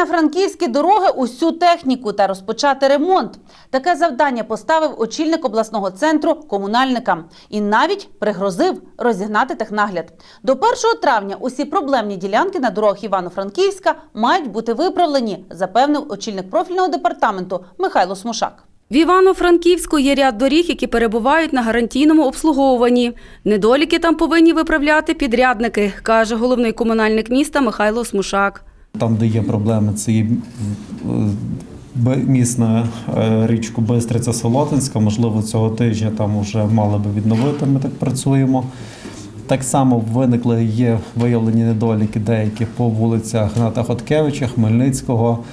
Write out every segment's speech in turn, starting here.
на франківські дороги усю техніку та розпочати ремонт. Таке завдання поставив очільник обласного центру комунальникам. І навіть пригрозив розігнати технагляд. До 1 травня усі проблемні ділянки на дорогах Івано-Франківська мають бути виправлені, запевнив очільник профільного департаменту Михайло Смушак. В Івано-Франківську є ряд доріг, які перебувають на гарантійному обслуговуванні. Недоліки там повинні виправляти підрядники, каже головний комунальник міста Михайло Смушак. Там, де є проблеми, це є міст на річку Бистриця-Солотинська. Можливо, цього тижня там вже мали би відновити, ми так працюємо. Так само є виявлені недоліки деякі по вулицях Гната Хоткевича, Хмельницького.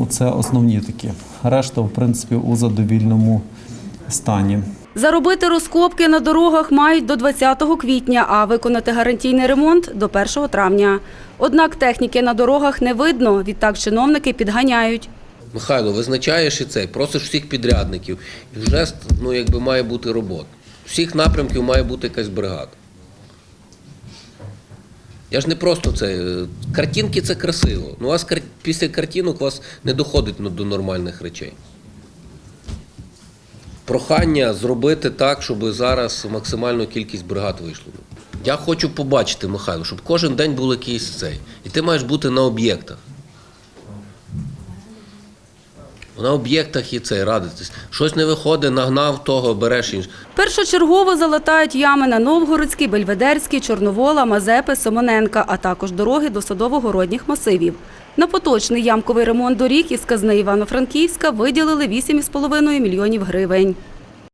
Це основні такі. Решта, в принципі, у задовільному стані. Заробити розкопки на дорогах мають до 20 квітня, а виконати гарантійний ремонт – до 1 травня. Однак техніки на дорогах не видно, відтак чиновники підганяють. Михайло, визначаєш і це, просиш всіх підрядників, і вже має бути робота. З всіх напрямків має бути якась бригада. Я ж не просто це, картинки – це красиво, у вас після картинок вас не доходить до нормальних речей. Прохання зробити так, щоб зараз максимальну кількість бригад вийшло. Я хочу побачити, Михайло, щоб кожен день був якийсь цей. І ти маєш бути на об'єктах. На об'єктах і це, радитись. Щось не виходить, нагнав того, береш інше. Першочергово залатають ями на Новгородській, Бельведерській, Чорновола, Мазепи, Симоненка, а також дороги до садово-городніх масивів. На поточний ямковий ремонт доріг із казни Івано-Франківська виділили 8,5 мільйонів гривень.